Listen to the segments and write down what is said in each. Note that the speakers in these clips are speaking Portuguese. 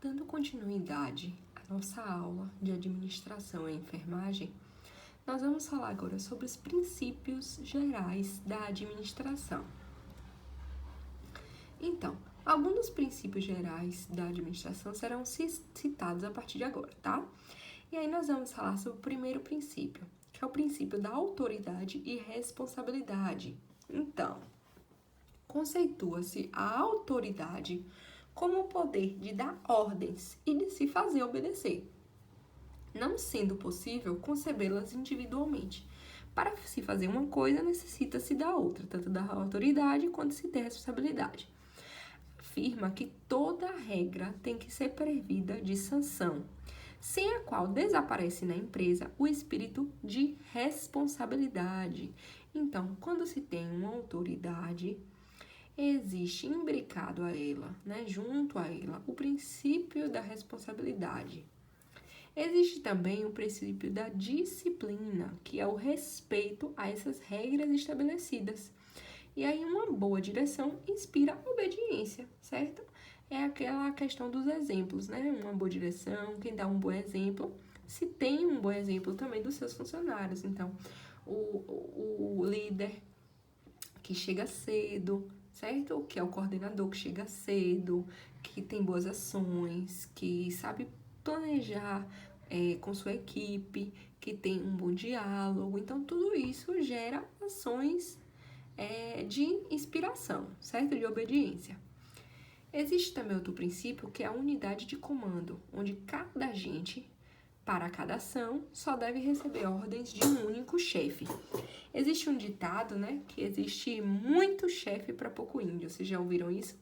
Dando continuidade à nossa aula de administração em enfermagem, nós vamos falar agora sobre os princípios gerais da administração. Então, alguns dos princípios gerais da administração serão citados a partir de agora, tá? E aí nós vamos falar sobre o primeiro princípio, que é o princípio da autoridade e responsabilidade. Então, conceitua-se a autoridade como o poder de dar ordens e de se fazer obedecer, não sendo possível concebê-las individualmente. Para se fazer uma coisa, necessita-se da outra, tanto da autoridade quanto se ter responsabilidade. Afirma que toda regra tem que ser prevista de sanção, sem a qual desaparece na empresa o espírito de responsabilidade. Então, quando se tem uma autoridade, existe imbricado a ela, junto a ela, o princípio da responsabilidade. Existe também o princípio da disciplina, que é o respeito a essas regras estabelecidas. E aí uma boa direção inspira obediência, certo? É aquela questão dos exemplos, Uma boa direção, quem dá um bom exemplo, se tem um bom exemplo também dos seus funcionários. Então, o líder que chega cedo, certo? Que é o coordenador que chega cedo, que tem boas ações, que sabe planejar com sua equipe, que tem um bom diálogo. Então, tudo isso gera ações de inspiração, certo? De obediência. Existe também outro princípio que é a unidade de comando, onde cada agente, para cada ação, só deve receber ordens de um único chefe. Existe um ditado, que existe muito chefe para pouco índio. Vocês já ouviram isso?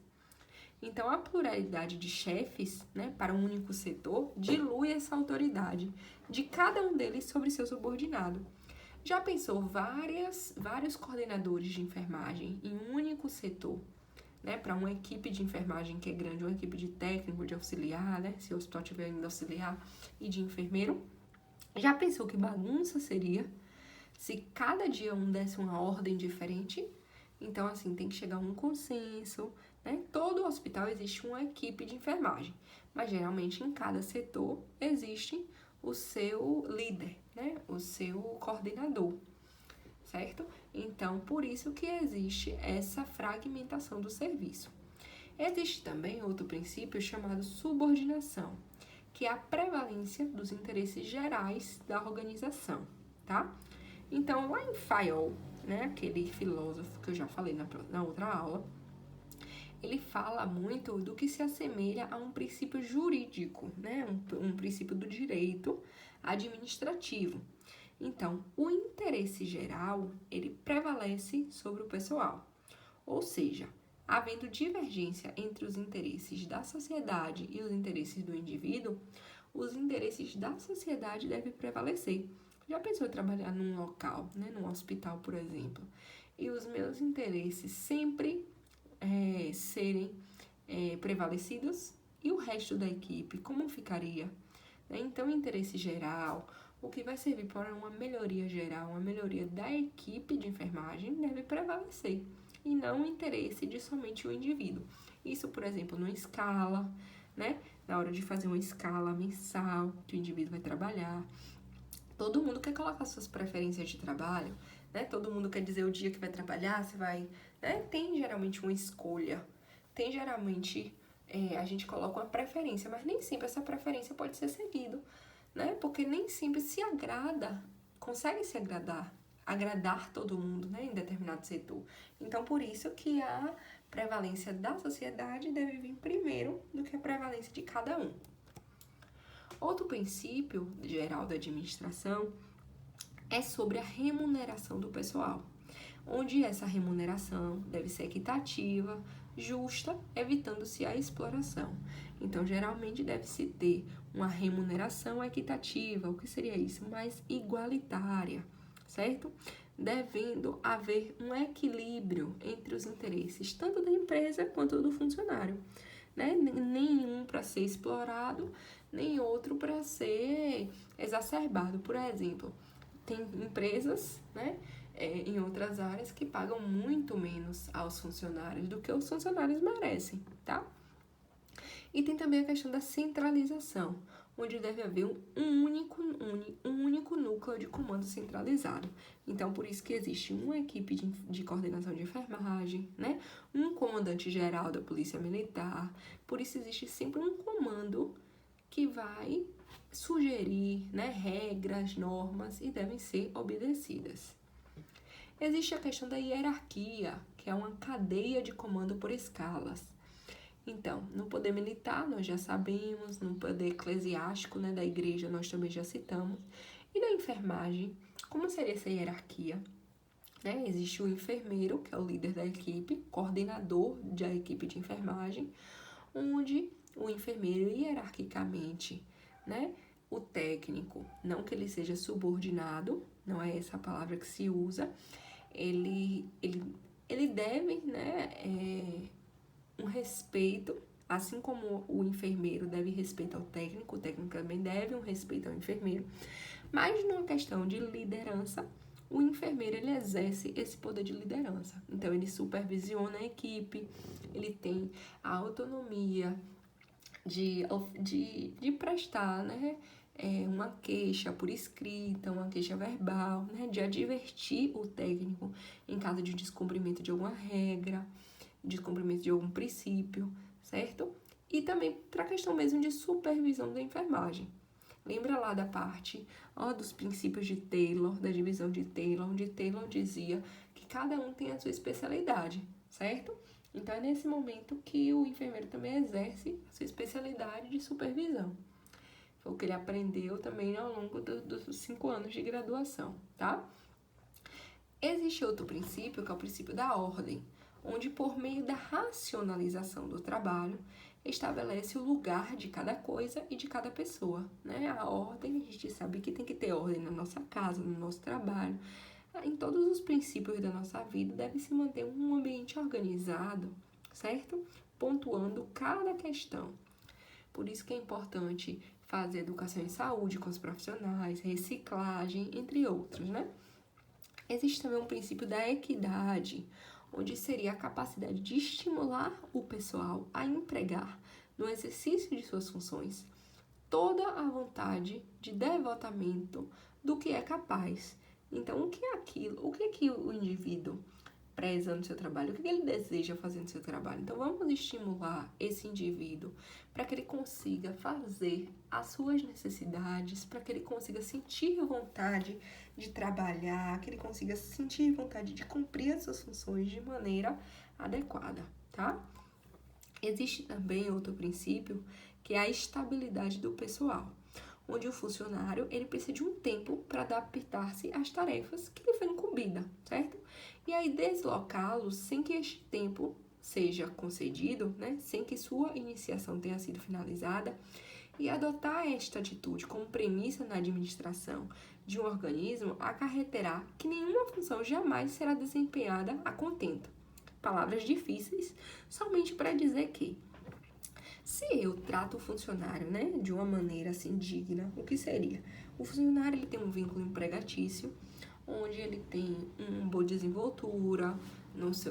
Então, a pluralidade de chefes, para um único setor, dilui essa autoridade de cada um deles sobre seu subordinado. Já pensou vários coordenadores de enfermagem em um único setor, para uma equipe de enfermagem que é grande, uma equipe de técnico, de auxiliar, se o hospital tiver ainda auxiliar, e de enfermeiro? Já pensou que bagunça seria se cada dia um desse uma ordem diferente? Então, assim, tem que chegar a um consenso, Todo hospital existe uma equipe de enfermagem, mas geralmente em cada setor existe o seu líder, O seu coordenador, certo? Então, por isso que existe essa fragmentação do serviço. Existe também outro princípio chamado subordinação, que é a prevalência dos interesses gerais da organização, tá? Então, lá em Fayol, aquele filósofo que eu já falei na outra aula, ele fala muito do que se assemelha a um princípio jurídico, um princípio do direito administrativo. Então, o interesse geral, ele prevalece sobre o pessoal. Ou seja, havendo divergência entre os interesses da sociedade e os interesses do indivíduo, os interesses da sociedade devem prevalecer. Já pensou em trabalhar num local, num hospital, por exemplo, e os meus interesses sempre serem prevalecidos? E o resto da equipe, como ficaria? Então, interesse geral, o que vai servir para uma melhoria geral, uma melhoria da equipe de enfermagem, deve prevalecer, e não o interesse de somente o indivíduo. Isso, por exemplo, numa escala, Na hora de fazer uma escala mensal que o indivíduo vai trabalhar. Todo mundo quer colocar suas preferências de trabalho, Todo mundo quer dizer o dia que vai trabalhar, você vai, Tem geralmente uma escolha, tem geralmente, a gente coloca uma preferência, mas nem sempre essa preferência pode ser seguida, Porque nem sempre se consegue se agradar todo mundo, em determinado setor. Então, por isso que a prevalência da sociedade deve vir primeiro do que a prevalência de cada um. Outro princípio geral da administração é sobre a remuneração do pessoal, onde essa remuneração deve ser equitativa, justa, evitando-se a exploração. Então, geralmente deve-se ter uma remuneração equitativa, o que seria isso? Mais igualitária, certo? Devendo haver um equilíbrio entre os interesses, tanto da empresa quanto do funcionário, Nenhum para ser explorado, nem outro para ser exacerbado. Por exemplo, tem empresas, em outras áreas que pagam muito menos aos funcionários do que os funcionários merecem, tá? E tem também a questão da centralização, onde deve haver um único núcleo de comando centralizado. Então, por isso que existe uma equipe de coordenação de enfermagem, né? Um comandante geral da Polícia Militar. Por isso existe sempre um comando que vai sugerir, né, regras, normas e devem ser obedecidas. Existe a questão da hierarquia, que é uma cadeia de comando por escalas. Então, no poder militar, nós já sabemos, no poder eclesiástico, né, da igreja, nós também já citamos, e na enfermagem, como seria essa hierarquia? Né? Existe o enfermeiro, que é o líder da equipe, coordenador da equipe de enfermagem, onde o enfermeiro, hierarquicamente, né, o técnico, não que ele seja subordinado, não é essa a palavra que se usa, ele deve, né, um respeito, assim como o enfermeiro deve respeito ao técnico, o técnico também deve um respeito ao enfermeiro, mas numa questão de liderança, o enfermeiro ele exerce esse poder de liderança. Então, ele supervisiona a equipe, ele tem a autonomia de prestar, né, uma queixa por escrita, uma queixa verbal, né, de advertir o técnico em caso de descumprimento de alguma regra, descumprimento de algum princípio, certo? E também para a questão mesmo de supervisão da enfermagem. Lembra lá da parte dos princípios de Taylor, da divisão de Taylor, onde Taylor dizia que cada um tem a sua especialidade, certo? Então, é nesse momento que o enfermeiro também exerce a sua especialidade de supervisão. Foi o que ele aprendeu também ao longo dos 5 anos de graduação, tá? Existe outro princípio, que é o princípio da ordem, onde, por meio da racionalização do trabalho, estabelece o lugar de cada coisa e de cada pessoa, né? A ordem, a gente sabe que tem que ter ordem na nossa casa, no nosso trabalho. Em todos os princípios da nossa vida, deve se manter um ambiente organizado, certo? Pontuando cada questão. Por isso que é importante fazer educação em saúde com os profissionais, reciclagem, entre outros, né? Existe também um princípio da equidade, onde seria a capacidade de estimular o pessoal a empregar no exercício de suas funções toda a vontade de devotamento do que é capaz. Então, o que é aquilo? O que é que o indivíduo preza no seu trabalho? O que ele deseja fazer no seu trabalho? Então, vamos estimular esse indivíduo para que ele consiga fazer as suas necessidades, para que ele consiga sentir vontade de trabalhar, que ele consiga sentir vontade de cumprir as suas funções de maneira adequada, tá? Existe também outro princípio, que é a estabilidade do pessoal, onde o funcionário ele precisa de um tempo para adaptar-se às tarefas que lhe foi incumbida, certo? E aí deslocá-lo sem que este tempo seja concedido, né? Sem que sua iniciação tenha sido finalizada, e adotar esta atitude como premissa na administração de um organismo acarreterá que nenhuma função jamais será desempenhada a contento. Palavras difíceis, somente para dizer que se eu trato o funcionário, né, de uma maneira assim digna, o que seria? O funcionário ele tem um vínculo empregatício, onde ele tem uma boa desenvoltura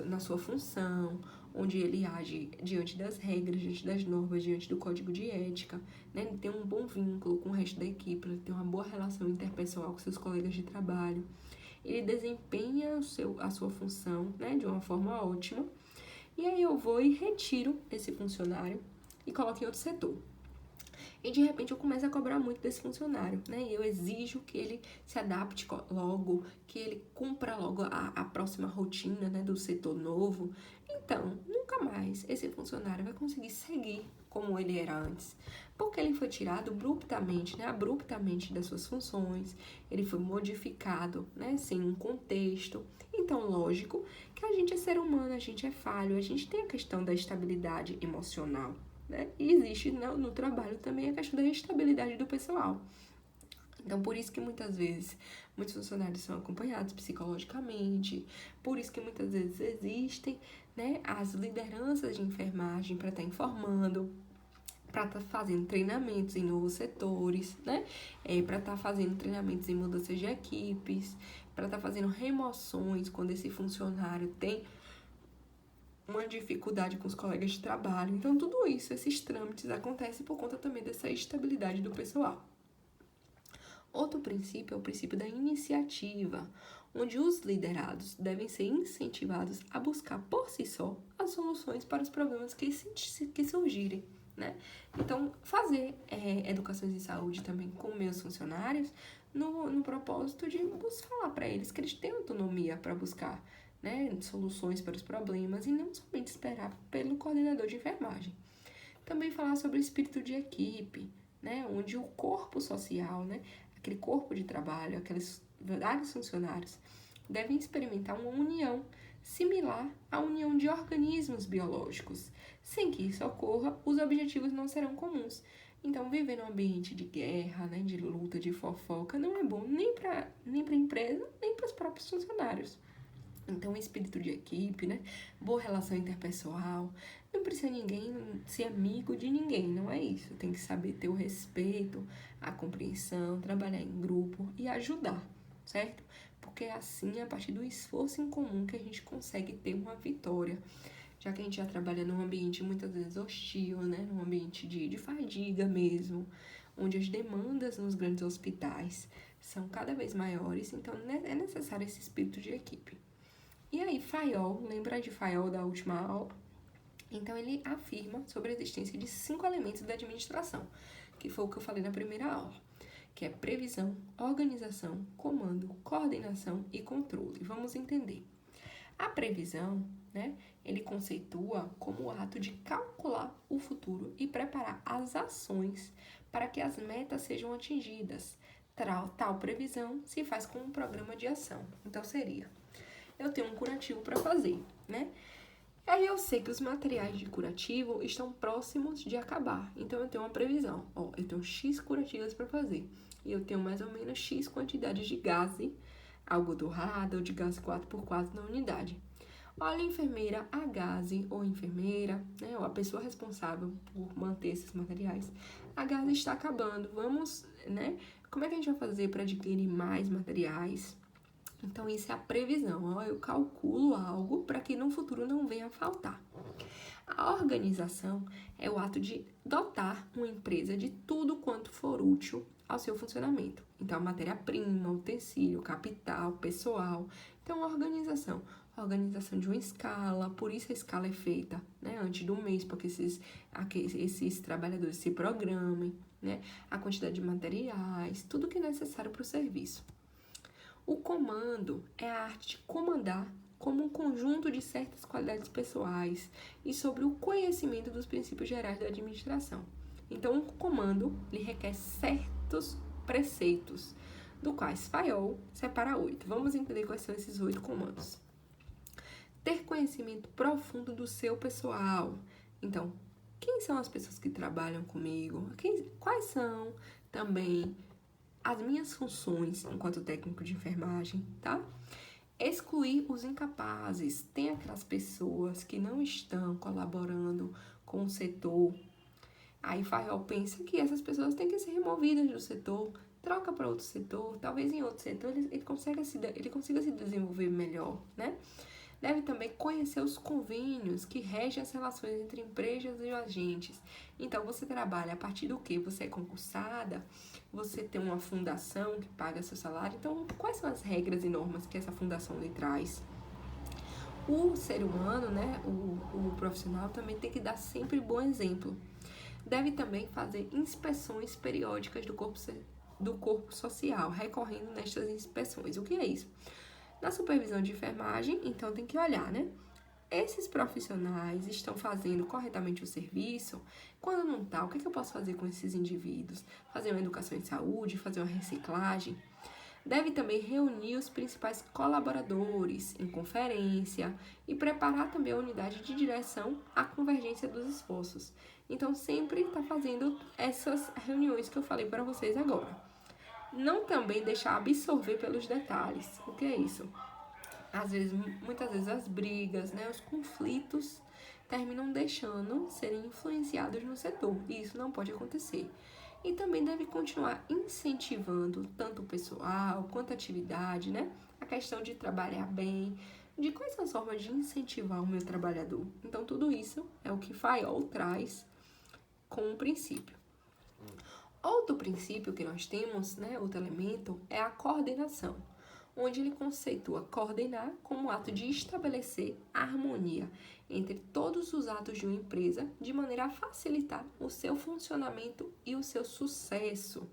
na sua função, onde ele age diante das regras, diante das normas, diante do código de ética, né? Ele tem um bom vínculo com o resto da equipe, ele tem uma boa relação interpessoal com seus colegas de trabalho, ele desempenha a sua função, né, de uma forma ótima, e aí eu vou e retiro esse funcionário e coloco em outro setor. E de repente eu começo a cobrar muito desse funcionário, né? E eu exijo que ele se adapte logo, que ele cumpra logo a próxima rotina, né, do setor novo. Então, nunca mais esse funcionário vai conseguir seguir como ele era antes, porque ele foi tirado abruptamente, né, das suas funções, ele foi modificado, né, sem um contexto. Então, lógico que a gente é ser humano, a gente é falho, a gente tem a questão da estabilidade emocional, né? E existe no trabalho também a questão da estabilidade do pessoal. Então, por isso que muitas vezes muitos funcionários são acompanhados psicologicamente, por isso que muitas vezes existem, né, as lideranças de enfermagem para estar informando, para estar fazendo treinamentos em novos setores, né, para estar fazendo treinamentos em mudanças de equipes, para estar fazendo remoções quando esse funcionário tem uma dificuldade com os colegas de trabalho. Então, tudo isso, esses trâmites acontecem por conta também dessa estabilidade do pessoal. Outro princípio é o princípio da iniciativa, onde os liderados devem ser incentivados a buscar por si só as soluções para os problemas que surgirem, né? Então, fazer educações em saúde também com meus funcionários no propósito de falar para eles que eles têm autonomia para buscar, né, soluções para os problemas e não somente esperar pelo coordenador de enfermagem. Também falar sobre o espírito de equipe, né, onde o corpo social, né, aquele corpo de trabalho, aqueles vários funcionários, devem experimentar uma união similar à união de organismos biológicos. Sem que isso ocorra, os objetivos não serão comuns. Então, viver num ambiente de guerra, né, de luta, de fofoca, não é bom nem para a empresa, nem para os próprios funcionários. Então, espírito de equipe, né? Boa relação interpessoal. Não precisa ninguém ser amigo de ninguém, não é isso. Tem que saber ter o respeito, a compreensão, trabalhar em grupo e ajudar, certo? Porque é assim, a partir do esforço em comum, que a gente consegue ter uma vitória. Já que a gente já trabalha num ambiente muitas vezes hostil, né? Num ambiente de fadiga mesmo, onde as demandas nos grandes hospitais são cada vez maiores, então é necessário esse espírito de equipe. E aí, Fayol, lembra de Fayol da última aula? Então, ele afirma sobre a existência de 5 elementos da administração, que foi o que eu falei na primeira aula, que é previsão, organização, comando, coordenação e controle. Vamos entender. A previsão, né, ele conceitua como o ato de calcular o futuro e preparar as ações para que as metas sejam atingidas. Tal previsão se faz com um programa de ação. Então, seria: eu tenho um curativo para fazer, né? Aí eu sei que os materiais de curativo estão próximos de acabar. Então, eu tenho uma previsão. Ó, eu tenho X curativas para fazer. E eu tenho mais ou menos X quantidade de gase, algo torrado ou de gás 4x4 na unidade. Olha, a enfermeira, a gase ou enfermeira, né? Ou a pessoa responsável por manter esses materiais. A gase está acabando. Vamos, né? Como é que a gente vai fazer para adquirir mais materiais? Então, isso é a previsão. Eu calculo algo para que no futuro não venha a faltar. A organização é o ato de dotar uma empresa de tudo quanto for útil ao seu funcionamento. Então, a matéria-prima, utensílio, capital, pessoal. Então, a organização. A organização de uma escala, por isso a escala é feita, né, antes do mês, para que esses trabalhadores se programem, né, a quantidade de materiais, tudo que é necessário para o serviço. O comando é a arte de comandar como um conjunto de certas qualidades pessoais e sobre o conhecimento dos princípios gerais da administração. Então, o comando lhe requer certos preceitos, do quais Fayol separa 8. Vamos entender quais são esses 8 comandos. Ter conhecimento profundo do seu pessoal. Então, quem são as pessoas que trabalham comigo? Quais são também as minhas funções enquanto técnico de enfermagem, tá? Excluir os incapazes. Tem aquelas pessoas que não estão colaborando com o setor. Aí Fayol pensa que essas pessoas têm que ser removidas do setor, troca para outro setor, talvez em outro setor ele consiga se desenvolver melhor, né? Deve também conhecer os convênios que regem as relações entre empresas e agentes. Então, você trabalha a partir do quê? Você é concursada, você tem uma fundação que paga seu salário. Então, quais são as regras e normas que essa fundação lhe traz? O ser humano, né, o profissional, também tem que dar sempre bom exemplo. Deve também fazer inspeções periódicas do corpo social, recorrendo nestas inspeções. O que é isso? Na supervisão de enfermagem, então tem que olhar, né? Esses profissionais estão fazendo corretamente o serviço? Quando não está, o que eu posso fazer com esses indivíduos? Fazer uma educação em saúde, fazer uma reciclagem? Deve também reunir os principais colaboradores em conferência e preparar também a unidade de direção à convergência dos esforços. Então, sempre está fazendo essas reuniões que eu falei para vocês agora. Não também deixar absorver pelos detalhes. O que é isso? Muitas vezes as brigas, né, os conflitos terminam deixando serem influenciados no setor. E isso não pode acontecer. E também deve continuar incentivando tanto o pessoal quanto a atividade, né? A questão de trabalhar bem, de quais são as formas de incentivar o meu trabalhador. Então, tudo isso é o que FAIOL traz como um princípio. Outro princípio que nós temos, né, outro elemento, é a coordenação, onde ele conceitua coordenar como ato de estabelecer harmonia entre todos os atos de uma empresa, de maneira a facilitar o seu funcionamento e o seu sucesso.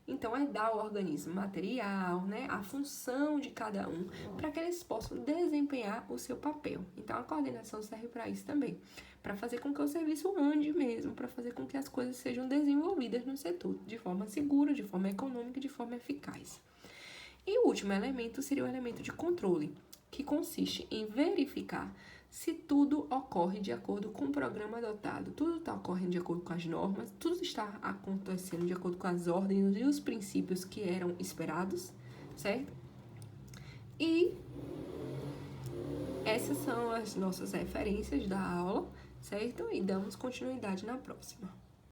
Então, é dar ao organismo material, né, a função de cada um, para que eles possam desempenhar o seu papel. Então, a coordenação serve para isso também, para fazer com que o serviço ande mesmo, para fazer com que as coisas sejam desenvolvidas no setor, de forma segura, de forma econômica e de forma eficaz. E o último elemento seria o elemento de controle, que consiste em verificar se tudo ocorre de acordo com o programa adotado, tudo está ocorrendo de acordo com as normas, tudo está acontecendo de acordo com as ordens e os princípios que eram esperados, certo? E essas são as nossas referências da aula, certo? E damos continuidade na próxima.